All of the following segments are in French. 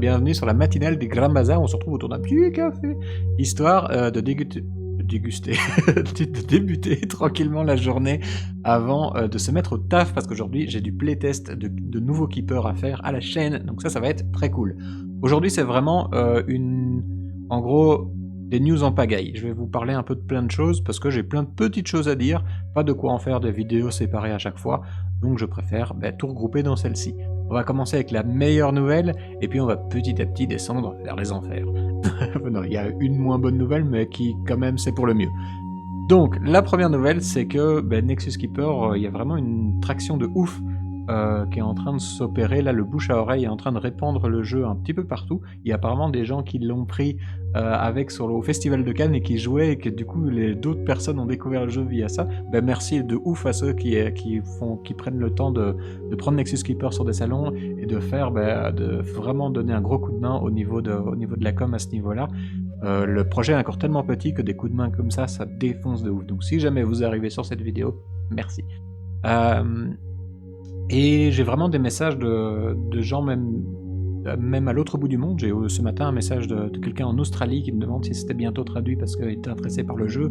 bienvenue sur la matinale des Grands Bazars. On se retrouve autour d'un petit café, histoire de déguster, de débuter tranquillement la journée avant de se mettre au taf, parce qu'aujourd'hui j'ai du playtest de nouveaux keepers à faire à la chaîne, donc ça va être très cool. Aujourd'hui c'est vraiment en gros, des news en pagaille. Je vais vous parler un peu de plein de choses, parce que j'ai plein de petites choses à dire, pas de quoi en faire des vidéos séparées à chaque fois, donc je préfère tout regrouper dans celle-ci. On va commencer avec la meilleure nouvelle, et puis on va petit à petit descendre vers les enfers. Non, il y a une moins bonne nouvelle, mais qui, quand même, c'est pour le mieux. Donc, la première nouvelle, c'est que Nexus Keeper, il y a vraiment une traction de ouf qui est en train de s'opérer. Là, le bouche à oreille est en train de répandre le jeu un petit peu partout. Il y a apparemment des gens qui l'ont pris au Festival de Cannes et qui jouaient, et que du coup, d'autres personnes ont découvert le jeu via ça. Merci de ouf à ceux qui prennent le temps de prendre Nexus Keeper sur des salons et de faire, de vraiment donner un gros coup de main au niveau de la com à ce niveau-là. Le projet est encore tellement petit que des coups de main comme ça défonce de ouf. Donc si jamais vous arrivez sur cette vidéo, merci. Et j'ai vraiment des messages de gens même à l'autre bout du monde. J'ai ce matin un message de quelqu'un en Australie qui me demande si c'était bientôt traduit parce qu'il était intéressé par le jeu.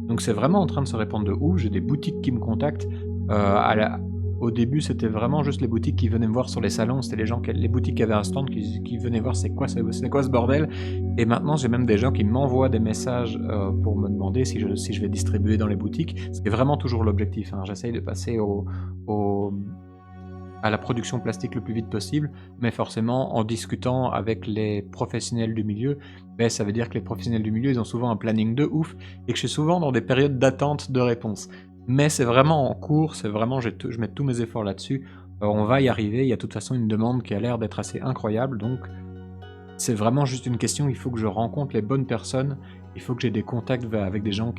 Donc c'est vraiment en train de se répandre de ouf. J'ai des boutiques qui me contactent. Au début, c'était vraiment juste les boutiques qui venaient me voir sur les salons. C'était les boutiques qui avaient un stand qui venaient voir c'est quoi ce bordel. Et maintenant, j'ai même des gens qui m'envoient des messages pour me demander si je vais distribuer dans les boutiques. C'est vraiment toujours l'objectif. Hein. J'essaye de passer à la production plastique le plus vite possible, mais forcément, en discutant avec les professionnels du milieu, ça veut dire que les professionnels du milieu, ils ont souvent un planning de ouf, et que je suis souvent dans des périodes d'attente de réponse. Mais c'est vraiment en cours, c'est vraiment, je mets tous mes efforts là-dessus, on va y arriver, il y a de toute façon une demande qui a l'air d'être assez incroyable, donc c'est vraiment juste une question, il faut que je rencontre les bonnes personnes, il faut que j'ai des contacts avec des gens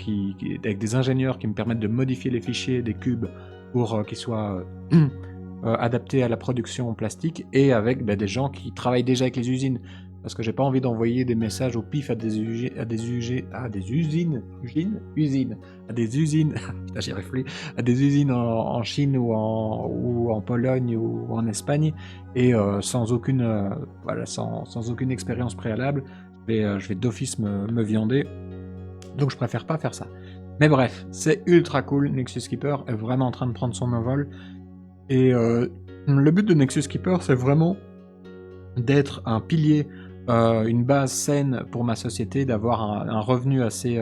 avec des ingénieurs qui me permettent de modifier les fichiers des cubes pour qu'ils soient adaptés à la production en plastique, et avec des gens qui travaillent déjà avec les usines, parce que j'ai pas envie d'envoyer des messages au pif à des usines en Chine ou en Pologne ou en Espagne, et sans aucune expérience préalable, je vais d'office me viander, donc je préfère pas faire ça. Mais bref, c'est ultra cool, Nexus Keeper est vraiment en train de prendre son envol, et le but de Nexus Keeper, c'est vraiment d'être un pilier, une base saine pour ma société, d'avoir un revenu assez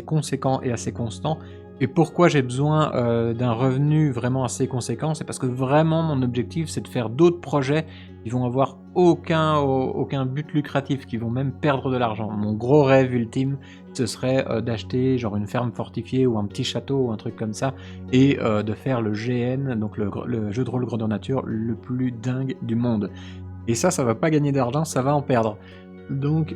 conséquent et assez constant. Et pourquoi j'ai besoin d'un revenu vraiment assez conséquent? C'est parce que vraiment mon objectif, c'est de faire d'autres projets qui vont avoir aucun but lucratif, qui vont même perdre de l'argent. Mon gros rêve ultime, ce serait d'acheter genre une ferme fortifiée ou un petit château ou un truc comme ça, et de faire le GN, donc le jeu de rôle grandeur nature le plus dingue du monde. Et ça va pas gagner d'argent, ça va en perdre. Donc,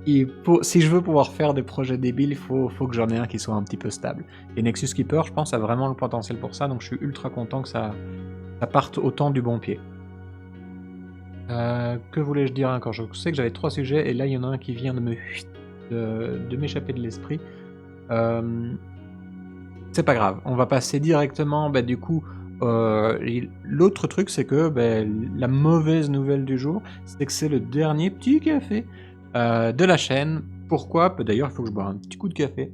si je veux pouvoir faire des projets débiles, il faut que j'en ai un qui soit un petit peu stable. Et Nexus Keeper, je pense, a vraiment le potentiel pour ça, donc je suis ultra content que ça parte autant du bon pied. Que voulais-je dire encore? Je sais que j'avais 3 sujets, et là il y en a un qui vient de m'échapper de l'esprit. C'est pas grave, on va passer directement, du coup, l'autre truc, c'est que la mauvaise nouvelle du jour, c'est que c'est le dernier petit café de la chaîne. Pourquoi? D'ailleurs, il faut que je boive un petit coup de café.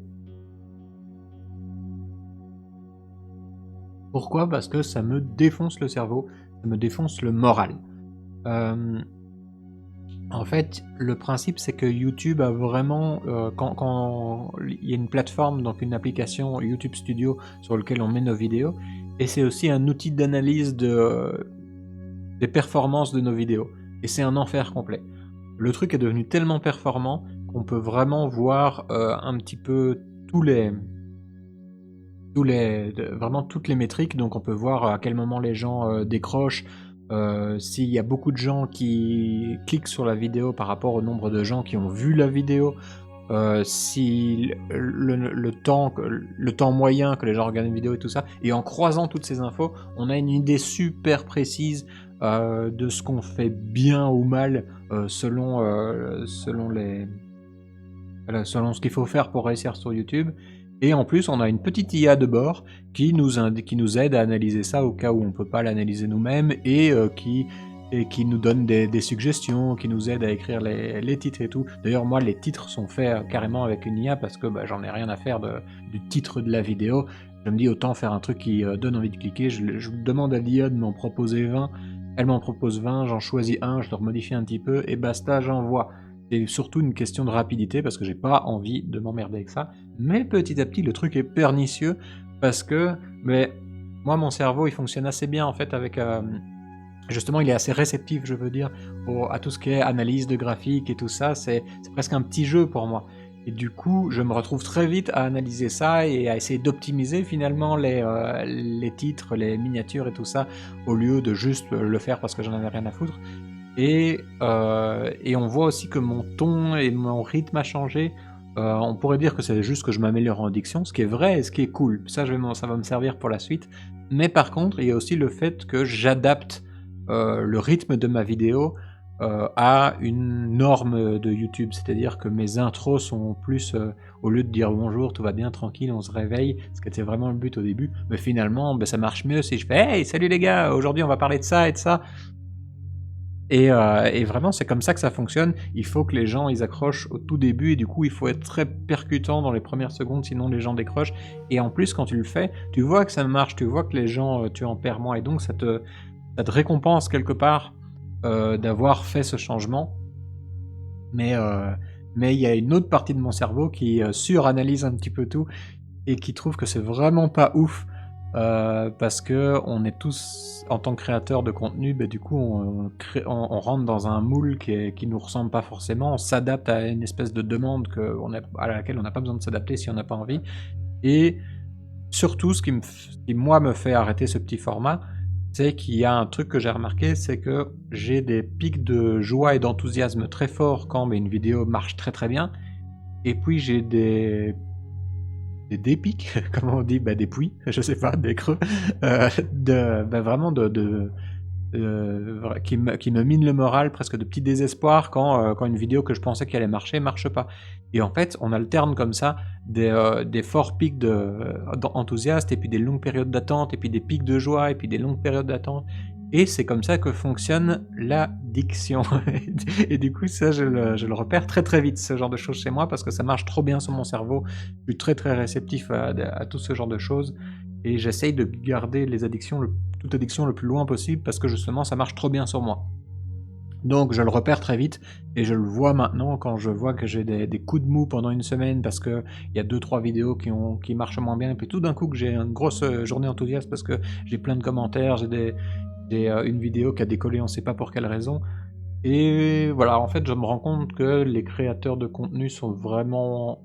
Pourquoi? Parce que ça me défonce le cerveau, ça me défonce le moral. En fait, le principe, c'est que YouTube a vraiment, quand il y a une plateforme, donc une application YouTube Studio sur laquelle on met nos vidéos, et c'est aussi un outil d'analyse des performances de nos vidéos. Et c'est un enfer complet. Le truc est devenu tellement performant qu'on peut vraiment voir un petit peu vraiment toutes les métriques. Donc on peut voir à quel moment les gens décrochent, s'il y a beaucoup de gens qui cliquent sur la vidéo par rapport au nombre de gens qui ont vu la vidéo, si le temps moyen que les gens regardent une vidéo et tout ça, et en croisant toutes ces infos, on a une idée super précise de ce qu'on fait bien ou mal, selon ce qu'il faut faire pour réussir sur YouTube. Et en plus, on a une petite IA de bord qui nous aide à analyser ça au cas où on ne peut pas l'analyser nous-mêmes, et qui et qui nous donne des suggestions, qui nous aide à écrire les titres et tout. D'ailleurs, moi, les titres sont faits carrément avec une IA parce que j'en ai rien à faire du titre de la vidéo. Je me dis autant faire un truc qui donne envie de cliquer. Je demande à l'IA de m'en proposer 20. Elle m'en propose 20, j'en choisis un, je le remodifie un petit peu et basta, j'envoie. C'est surtout une question de rapidité parce que j'ai pas envie de m'emmerder avec ça. Mais petit à petit, le truc est pernicieux parce que moi, mon cerveau, il fonctionne assez bien en fait avec... justement, il est assez réceptif, je veux dire, à tout ce qui est analyse de graphique et tout ça. C'est presque un petit jeu pour moi. Et du coup, je me retrouve très vite à analyser ça et à essayer d'optimiser finalement les titres, les miniatures et tout ça, au lieu de juste le faire parce que j'en avais rien à foutre. Et on voit aussi que mon ton et mon rythme a changé. On pourrait dire que c'est juste que je m'améliore en diction, ce qui est vrai et ce qui est cool. Ça va me servir pour la suite. Mais par contre, il y a aussi le fait que j'adapte le rythme de ma vidéo à une norme de YouTube, c'est-à-dire que mes intros sont plus, au lieu de dire bonjour, tout va bien, tranquille, on se réveille, ce qui était vraiment le but au début, mais finalement ça marche mieux si je fais « Hey, salut les gars, aujourd'hui on va parler de ça et de ça ». Et vraiment c'est comme ça que ça fonctionne, il faut que les gens ils accrochent au tout début et du coup il faut être très percutant dans les premières secondes sinon les gens décrochent, et en plus quand tu le fais, tu vois que ça marche, tu vois que les gens, tu en perds moins et donc ça te récompense quelque part d'avoir fait ce changement, mais il y a une autre partie de mon cerveau qui suranalyse un petit peu tout et qui trouve que c'est vraiment pas ouf parce que on est tous, en tant que créateurs de contenu, du coup on rentre dans un moule qui nous ressemble pas forcément, on s'adapte à une espèce de demande à laquelle on n'a pas besoin de s'adapter si on n'a pas envie, et surtout ce qui moi me fait arrêter ce petit format, c'est qu'il y a un truc que j'ai remarqué, c'est que j'ai des pics de joie et d'enthousiasme très forts quand une vidéo marche très très bien, et puis j'ai des pics, comment on dit, des puits, je sais pas, des creux, vraiment qui me mine le moral, presque de petits désespoirs quand une vidéo que je pensais qu'elle allait marcher, marche pas. Et en fait, on alterne comme ça des forts pics d'enthousiasme, et puis des longues périodes d'attente, et puis des pics de joie, et puis des longues périodes d'attente. Et c'est comme ça que fonctionne l'addiction. Et du coup, ça, je le repère très très vite, ce genre de choses chez moi, parce que ça marche trop bien sur mon cerveau. Je suis très très réceptif à tout ce genre de choses. Et j'essaye de garder toute addiction le plus loin possible, parce que justement, ça marche trop bien sur moi. Donc je le repère très vite, et je le vois maintenant quand je vois que j'ai des coups de mou pendant une semaine parce qu'il y a 2-3 vidéos qui marchent moins bien, et puis tout d'un coup que j'ai une grosse journée enthousiaste parce que j'ai plein de commentaires, j'ai une vidéo qui a décollé, on sait pas pour quelle raison. Et voilà, en fait je me rends compte que les créateurs de contenu sont vraiment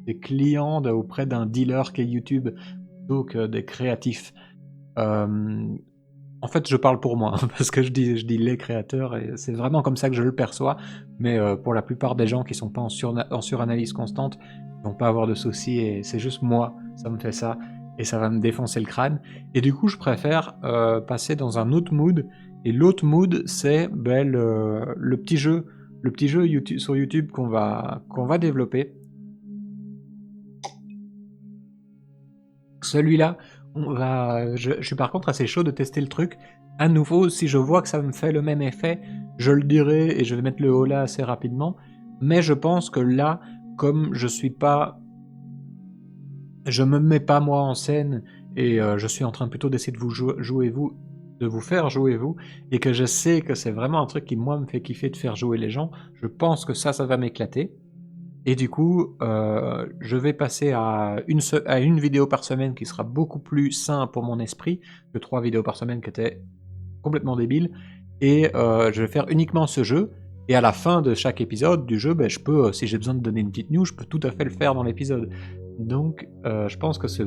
des clients auprès d'un dealer qui est YouTube, plutôt que des créatifs. En fait, je parle pour moi, parce que je dis les créateurs, et c'est vraiment comme ça que je le perçois, mais pour la plupart des gens qui sont pas en suranalyse constante, ils vont pas avoir de soucis, et c'est juste moi, ça me fait ça, et ça va me défoncer le crâne. Et du coup, je préfère passer dans un autre mood, et l'autre mood, c'est le petit jeu YouTube, sur YouTube qu'on va développer. Celui-là, je suis par contre assez chaud de tester le truc. À nouveau, si je vois que ça me fait le même effet, je le dirai et je vais mettre le holà assez rapidement. Mais je pense que là, comme je me mets pas moi en scène, et je suis en train plutôt d'essayer de vous faire jouer vous, et que je sais que c'est vraiment un truc qui moi me fait kiffer de faire jouer les gens, je pense que ça va m'éclater. Et du coup, je vais passer à une vidéo par semaine qui sera beaucoup plus sain pour mon esprit que 3 vidéos par semaine qui étaient complètement débiles. Et je vais faire uniquement ce jeu. Et à la fin de chaque épisode du jeu, je peux, si j'ai besoin de donner une petite news, je peux tout à fait le faire dans l'épisode. Donc je pense que ce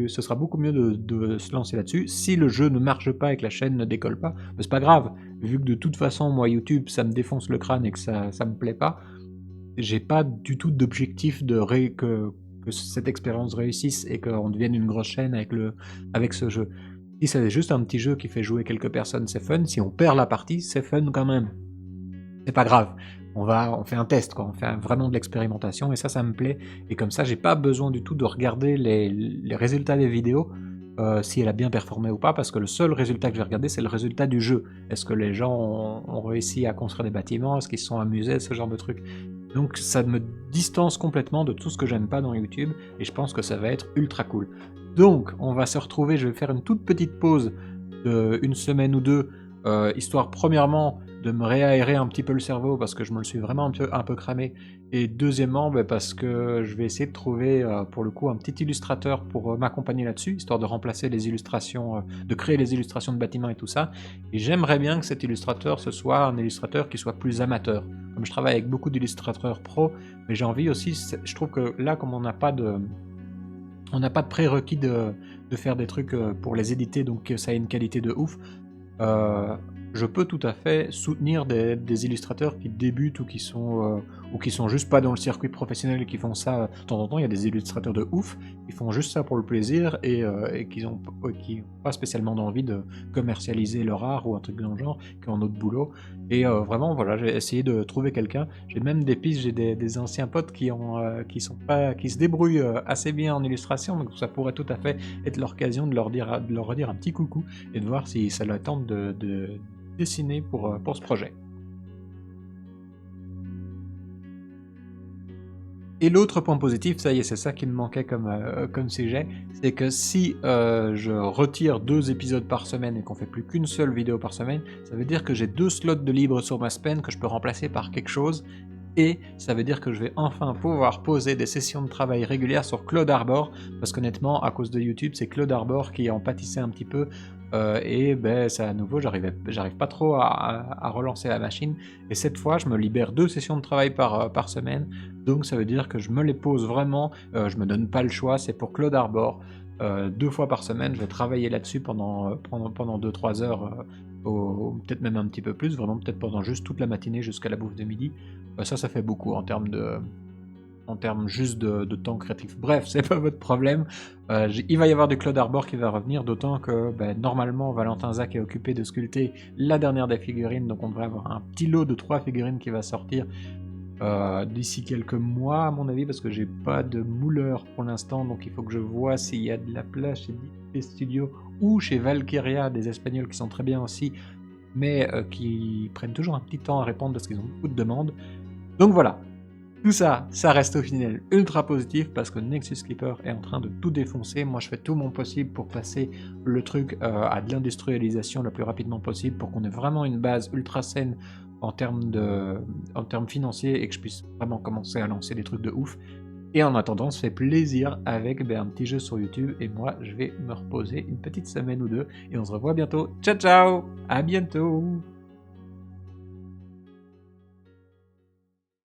sera beaucoup mieux de se lancer là-dessus. Si le jeu ne marche pas et que la chaîne ne décolle pas, c'est pas grave. Vu que de toute façon, moi, YouTube, ça me défonce le crâne et que ça me plaît pas, j'ai pas du tout d'objectif que cette expérience réussisse et qu'on devienne une grosse chaîne avec ce jeu. Si c'est juste un petit jeu qui fait jouer quelques personnes, c'est fun. Si on perd la partie, c'est fun quand même. C'est pas grave. On fait un test, quoi. On fait vraiment de l'expérimentation, et ça me plaît. Et comme ça, j'ai pas besoin du tout de regarder les résultats des vidéos, si elle a bien performé ou pas, parce que le seul résultat que je vais regarder, c'est le résultat du jeu. Est-ce que les gens ont réussi à construire des bâtiments? Est-ce qu'ils se sont amusés? Ce genre de trucs. Donc ça me distance complètement de tout ce que j'aime pas dans YouTube, et je pense que ça va être ultra cool. Donc on va se retrouver, je vais faire une toute petite pause de 1 semaine ou 2, histoire premièrement de me réaérer un petit peu le cerveau parce que je me le suis vraiment un peu cramé, et deuxièmement, parce que je vais essayer de trouver, pour le coup, un petit illustrateur pour, m'accompagner là-dessus, histoire de remplacer les illustrations, de créer les illustrations de bâtiments et tout ça, et j'aimerais bien que cet illustrateur, ce soit un illustrateur qui soit plus amateur. Comme je travaille avec beaucoup d'illustrateurs pros, mais j'ai envie aussi, je trouve que là, comme on n'a pas de prérequis de faire des trucs, pour les éditer, donc que ça ait une qualité de ouf, euh, je peux tout à fait soutenir des illustrateurs qui débutent ou qui sont juste pas dans le circuit professionnel et qui font ça de temps en temps. Il y a des illustrateurs de ouf qui font juste ça pour le plaisir et qui ont pas spécialement d'envie de commercialiser leur art ou un truc dans le genre, qui ont un autre boulot. Et vraiment, voilà, j'ai essayé de trouver quelqu'un. J'ai même des pistes, j'ai des anciens potes qui se débrouillent assez bien en illustration, donc ça pourrait tout à fait être l'occasion de leur redire un petit coucou et de voir si ça leur tente de dessiner pour ce projet. Et l'autre point positif, ça y est, c'est ça qui me manquait comme sujet, c'est que si je retire 2 épisodes par semaine et qu'on fait plus qu'une seule vidéo par semaine, ça veut dire que j'ai 2 slots de libre sur ma semaine que je peux remplacer par quelque chose, et ça veut dire que je vais enfin pouvoir poser des sessions de travail régulières sur Cloud Arbor, parce qu'honnêtement, à cause de YouTube, c'est Cloud Arbor qui en pâtissait un petit peu, et ça à nouveau, j'arrive pas trop à relancer la machine, et cette fois, je me libère 2 sessions de travail par semaine, donc ça veut dire que je me les pose vraiment, je me donne pas le choix, c'est pour Cloud Arbor, 2 fois par semaine, je vais travailler là-dessus pendant 2-3 heures, peut-être même un petit peu plus, vraiment peut-être pendant juste toute la matinée jusqu'à la bouffe de midi. Ça fait beaucoup en termes juste de temps créatif. Bref, c'est pas votre problème. Il va y avoir du Cloud Arbor qui va revenir, d'autant que normalement Valentin Zach est occupé de sculpter la dernière des figurines, donc on devrait avoir un petit lot de 3 figurines qui va sortir d'ici quelques mois à mon avis, parce que j'ai pas de mouleur pour l'instant, donc il faut que je vois s'il y a de la place chez DP Studio ou chez Valkyria, des Espagnols qui sont très bien aussi, mais qui prennent toujours un petit temps à répondre parce qu'ils ont beaucoup de demandes. Donc voilà, tout ça, ça reste au final ultra positif parce que Nexus Keeper est en train de tout défoncer. Moi, je fais tout mon possible pour passer le truc à de l'industrialisation le plus rapidement possible pour qu'on ait vraiment une base ultra saine en termes financiers et que je puisse vraiment commencer à lancer des trucs de ouf. Et en attendant, on se fait plaisir avec un petit jeu sur YouTube, et moi, je vais me reposer une petite semaine ou deux, et on se revoit bientôt. Ciao ciao, à bientôt.